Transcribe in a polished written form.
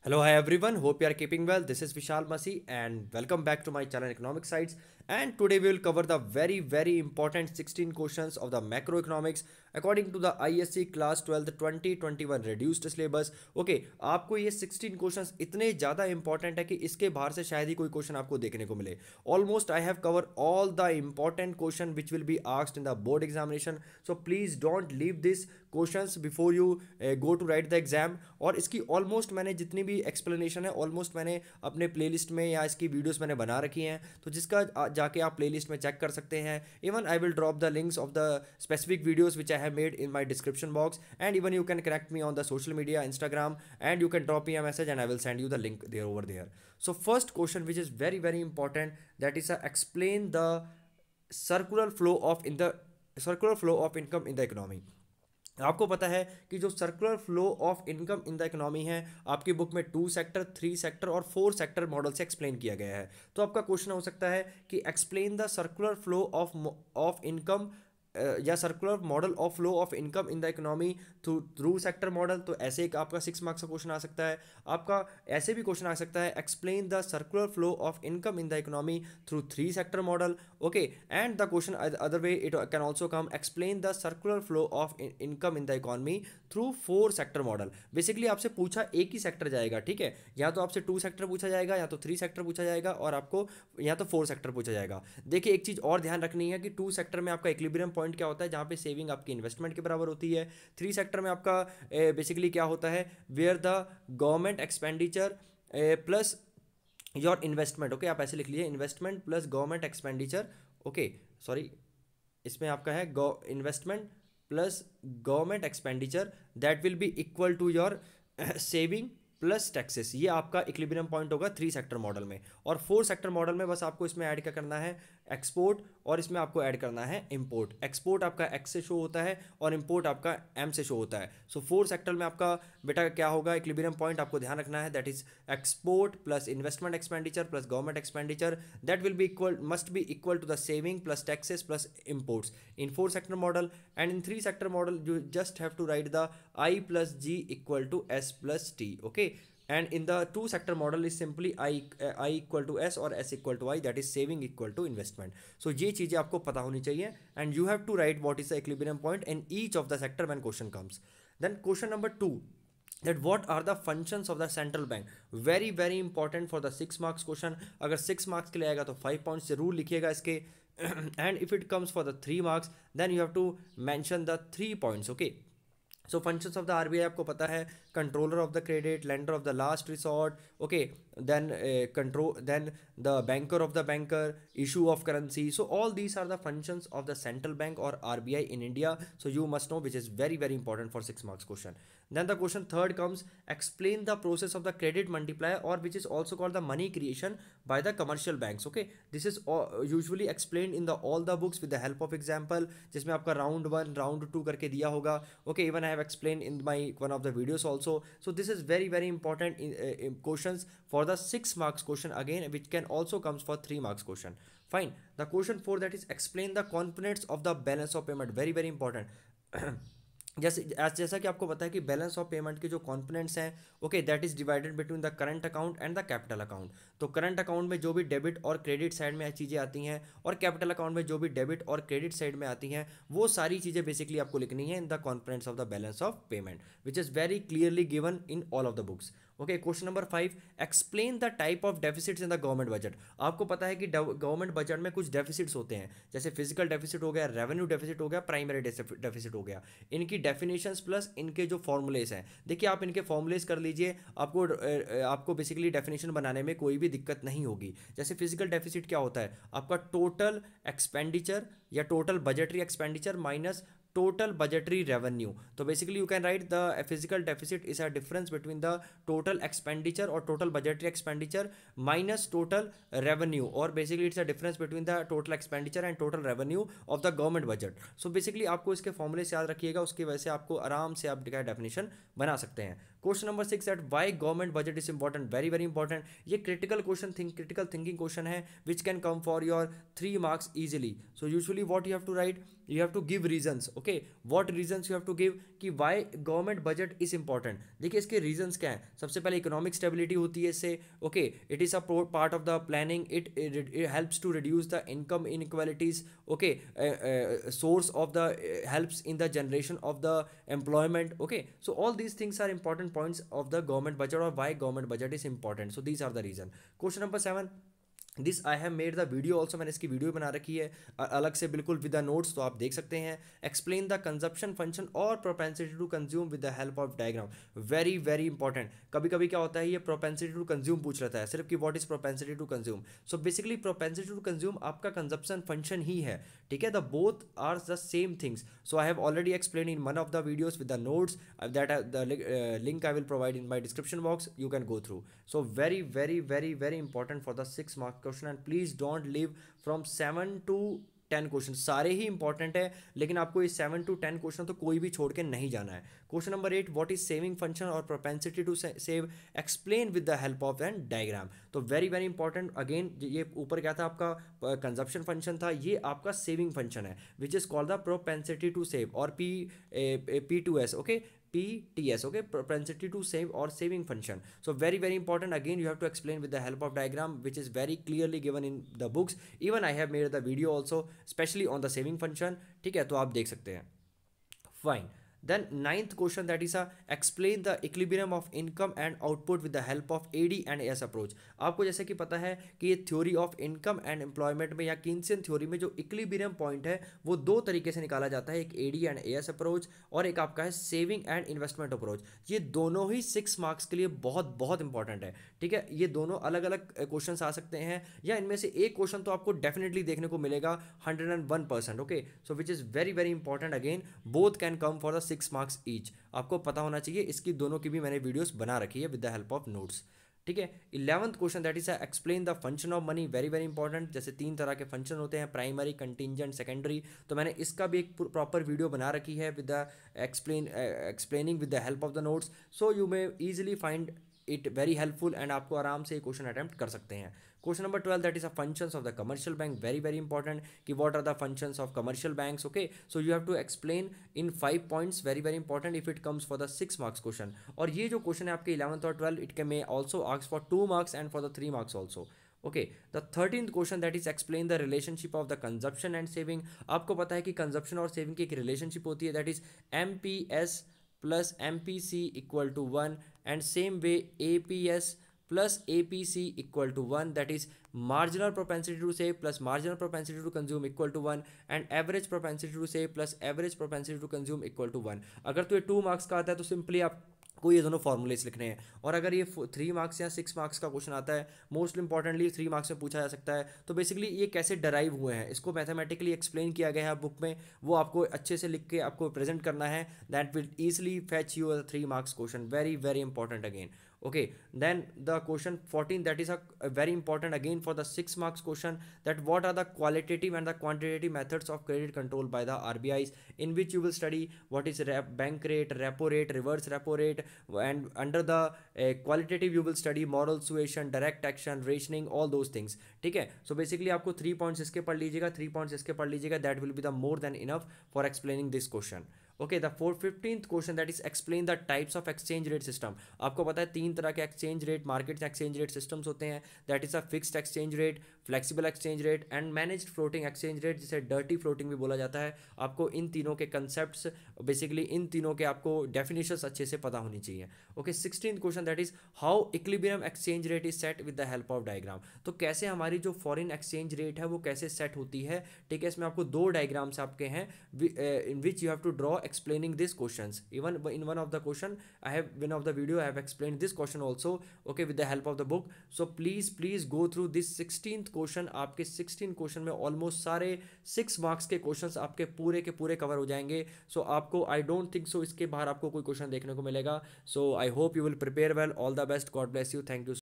Hello, hi everyone. Hope you are keeping well. This is Vishal Masi and welcome back to my channel Economic Sites. And today we will cover the very important 16 questions of the macroeconomics according to the ISC class 12th 2021 reduced syllabus. Okay, आपको ये 16 questions इतने ज़्यादा important है कि इसके बाहर से शायद ही कोई क्वेश्चन आपको देखने को मिले. Almost I have covered all the important question which will be asked in the board examination. So please don't leave this questions before you go to write the exam. और इसकी ऑलमोस्ट मैंने जितनी भी explanation है almost मैंने अपने playlist में या इसकी वीडियोस मैंने बना रखी हैं, तो जिसका जाके आप प्लेलिस्ट में चेक कर सकते हैं. Even I will drop the links of the specific videos which I have made in my description box and even you can connect me on the social media Instagram and you can drop me a message and I will send you the link there over there. So first question which is very important, that is explain the circular flow of income in the economy. आपको पता है कि जो circular flow of income in the economy है आपकी book में 2 sector, 3 sector और 4 sector model से एक्सप्लेन किया गया है. तो आपका क्वेश्चन हो सकता है कि explain the circular flow of income या circular model of flow of income in the economy through sector model. तो ऐसे एक आपका 6 मार्क्स का क्वेश्चन आ सकता है. आपका ऐसे भी क्वेश्चन आ सकता है explain the circular flow of income in the economy through 3 sector model. Okay, and the question other way it can also come explain the circular flow of income in the economy through 4 sector model. Basically आपसे पूछा एक ही sector जाएगा, ठीक है. या तो आपसे 2 sector पूछा जाएगा, या तो 3 सेक्टर पूछा जाएगा, और आपको या तो 4 सेक्टर पूछा जाएगा. देखिए एक चीज़ और ध्यान रखनी है कि 2 सेक्टर में आपका इक्विलिब्रियम पॉइंट क्या होता है, जहाँ पे सेविंग आपकी इन्वेस्टमेंट के बराबर होती है. 3 सेक्टर में आपका बेसिकली क्या होता है, where the government expenditure plus your investment. Okay, आप ऐसे लिख लीजिए, investment plus government expenditure. Okay sorry, इसमें आपका है investment plus government expenditure that will be equal to your saving plus taxes. ये आपका इक्विलिब्रियम पॉइंट होगा 3 सेक्टर मॉडल में. और 4 सेक्टर मॉडल में बस आपको इसमें ऐड क्या करना है, एक्सपोर्ट, और इसमें आपको ऐड करना है इंपोर्ट. एक्सपोर्ट आपका एक्स से शो होता है और इंपोर्ट आपका एम से शो होता है. सो 4 सेक्टर में आपका बेटा क्या होगा, इक्विलिब्रियम पॉइंट आपको ध्यान रखना है, that is export plus investment expenditure plus government expenditure that will be equal must be equal to the saving plus taxes plus imports in 4 sector model. And in 3 sector model you just have to write the I plus G equal to S plus T. Okay, and in the 2 sector model is simply I equal to S or S equal to I, that is saving equal to investment. So ये चीज़ें आपको पता होनी चाहिए and you have to write what is the equilibrium point in each of the sector when question comes. Then question number 2, that what are the functions of the central bank. very important for the 6 marks question. अगर 6 marks के लिए आएगा तो 5 points जरूर लिखिएगा इसके and if it comes for the 3 marks then you have to mention the 3 points. okay, so functions of the RBI आपको पता है, controller of the credit, lender of the last resort. Okay, then then the banker of the banker, issue of currency. So all these are the functions of the central bank और RBI in India. So you must know which is very important for 6 marks question. Then the question third comes, explain the process of the credit multiplier, or which is also called the money creation by the commercial banks. Okay, this is usually explained in the all the books with the help of example, जिसमें आपका round 1 round 2 करके दिया होगा. Okay, even I have explained in my one of the videos also. So this is very important in questions for the 6 marks question again, which can also comes for 3 marks question. Fine. The question 4, that is explain the components of the balance of payment. very important. जैसा कि आपको पता है कि balance of payment के जो components हैं, okay, that is divided between the current account and the capital account. तो करंट अकाउंट में जो भी डेबिट और क्रेडिट साइड में चीज़ें आती हैं, और कैपिटल अकाउंट में जो भी डेबिट और क्रेडिट साइड में आती हैं, वो सारी चीज़ें बेसिकली आपको लिखनी है in the components of the balance of payment, which is very clearly given in all of the books. Okay, question number 5, explain the type of deficits in the government budget. आपको पता है कि government budget में कुछ deficits होते हैं, जैसे physical deficit हो गया, रेवेन्यू डेफिसिट हो गया, प्राइमरी डेफिसिट हो गया. इनकी डेफिनेशंस प्लस इनके जो फॉर्मूलेस हैं, देखिए आप इनके फॉर्मूलेस कर लीजिए, आपको बेसिकली डेफिनेशन बनाने में कोई भी दिक्कत नहीं होगी. जैसे फिजिकल डेफिसिट क्या होता है, आपका टोटल एक्सपेंडिचर या total budgetary expenditure minus total budgetary revenue. तो basically you can write the physical deficit is a difference between the total expenditure or total budgetary expenditure minus total revenue, or basically it's a difference between the total expenditure and total revenue of the government budget. So basically आपको इसके फॉर्मूले से याद रखिएगा, उसकी वजह से आपको आराम से आप डेफिनेशन बना सकते हैं. Question number 6 at why government budget is important, very very important. ये क्रिटिकल थिंकिंग क्वेश्चन है which can come for your 3 marks easily. So usually what you have to write, you have to give reasons. Okay, what reasons you have to give कि why government budget is important. देखिए इसके reasons क्या हैं। सबसे पहले economic stability होती है इससे। Okay, it is a part of the planning, it helps to reduce the income inequalities. Okay, source of the helps in the generation of the employment. Okay, so all these things are important points of the government budget और why government budget is important. So these are the reason. Question number 7, this I have made the video also, मैंने इसकी video बना रखी है अलग से बिल्कुल with the notes, तो आप देख सकते हैं। एक्सप्लेन द कंजप्शन फंक्शन और propensity to consume with the help of diagram, very very important. कभी कभी क्या होता है, ये प्रोपेंसिटी टू कंज्यूम पूछ लेता है सिर्फ कि what is propensity to consume. So basically propensity to consume आपका कंजप्शन फंक्शन ही है, ठीक है। The both are the same things. So I have already explain in one of the videos with the notes that the link I will provide in my description box, you can go through. So very very very very important for the 6 mark question and please don't leave from 7 to 10 question. सारे ही important है, लेकिन आपको ये 7 to 10 question तो कोई भी छोड़ के नहीं जाना है। Question number 8, what is saving function और propensity to save, explain with the help of an diagram. तो वेरी वेरी इंपॉर्टेंट। अगेन ये ऊपर क्या था आपका कंजप्शन फंक्शन था, ये आपका सेविंग फंक्शन है which is called the propensity to save और P2S। Okay, PTS, okay, propensity to save or saving function. So very very important. Again you have to explain with the help of diagram which is very clearly given in the books. Even I have made the video also especially on the saving function, ठीक है, तो आप देख सकते हैं। Fine. Then 9th question, that is explain the equilibrium of income and output with the help of AD and AS approach। आपको जैसे कि पता है कि ये theory of income and employment में या कीन्सियन थ्योरी में जो इक्विलिब्रियम पॉइंट है वो दो तरीके से निकाला जाता है, एक AD एंड AS अप्रोच और एक आपका है सेविंग एंड इन्वेस्टमेंट अप्रोच। ये दोनों ही 6 marks के लिए बहुत बहुत इंपॉर्टेंट है, ठीक है। ये दोनों अलग अलग क्वेश्चन आ सकते हैं या इनमें से एक क्वेश्चन तो आपको डेफिनेटली देखने को मिलेगा 101%। Okay, so which is very very important. Again both can come for the 6 marks each, आपको पता होना चाहिए। इसकी दोनों की भी मैंने वीडियोस बना रखी है with the help of notes, ठीक है। 11th question, that is explain the function of money, very very important. जैसे 3 तरह के फंक्शन होते हैं, प्राइमरी, कंटिंजेंट, सेकेंडरी, तो मैंने इसका भी एक प्रॉपर वीडियो बना रखी है with the explaining with the help of the notes. So you may easily find it very helpful and आपको आराम से क्वेश्चन अटैम्प्ट कर सकते हैं। Question number 12, that is a functions of the commercial bank, very very important कि what are the functions of commercial banks. Okay, so you have to explain in 5 points, very very important if it comes for the 6 marks question. और ये जो question है आपके 11th और 12th, it can may also ask for 2 marks and for the 3 marks also. Okay, the 13th question, that is explain the relationship of the consumption and saving. आपको पता है कि कंजप्शन और सेविंग की एक रिलेशनशिप होती है, that is MPS plus MPC equal to 1 and same way APS plus APC equal to 1, that is marginal propensity to save plus marginal propensity to consume equal to 1 and average propensity to save plus average propensity to consume equal to 1। अगर तो ये 2 marks का आता है तो simply आप को ये दोनों फॉर्मूलेस लिखने हैं, और अगर ये 3 marks या 6 marks का क्वेश्चन आता है, मोस्ट इंपॉर्टेंटली 3 marks में पूछा जा सकता है, तो बेसिकली ये कैसे डराइव हुए हैं इसको मैथमेटिकली एक्सप्लेन किया गया है बुक में, वो आपको अच्छे से लिख के आपको प्रेजेंट करना है, that will easily fetch you 3 marks question, very very important again. Okay, then the question 14, that is a very important again for the 6 marks question, that what are the qualitative and the quantitative methods of credit control by the RBIs, in which you will study what is bank rate, repo rate, reverse repo rate, and under the qualitative you will study moral suasion, direct action, rationing, all those things, ठीक है। So basically आपको 3 points इसके पढ़ लीजिएगा, 3 points इसके पढ़ लीजिएगा, that will be the more than enough for explaining this question। Okay, the 15th question, that is explain the types of exchange rate system. आपको पता है 3 तरह के exchange rate market exchange rate systems होते हैं, that is a fixed exchange rate, flexible exchange rate and managed floating exchange rate, जिसे dirty floating भी बोला जाता है। आपको इन तीनों के कंसेप्ट्स, बेसिकली इन तीनों के आपको डेफिनेशंस अच्छे से पता होनी चाहिए। Okay, 16th question, that is how equilibrium exchange rate is set with the help of diagram. तो कैसे हमारी जो फॉरेन एक्सचेंज रेट है वो कैसे सेट होती है, ठीक है। इसमें आपको 2 डायग्राम्स आपके हैं in which you have to draw explaining this questions. Even in one of the question I have, one of the video I have explained this question also, okay, with the help of the book. So please go through this 16th question। आपके 16 question में almost सारे 6 marks के questions आपके पूरे के पूरे cover हो जाएंगे। सो आपको आई डोंट थिंक सो इसके बाहर आपको कोई क्वेश्चन देखने को मिलेगा। So I hope you will prepare well, all the best, God bless you, thank you.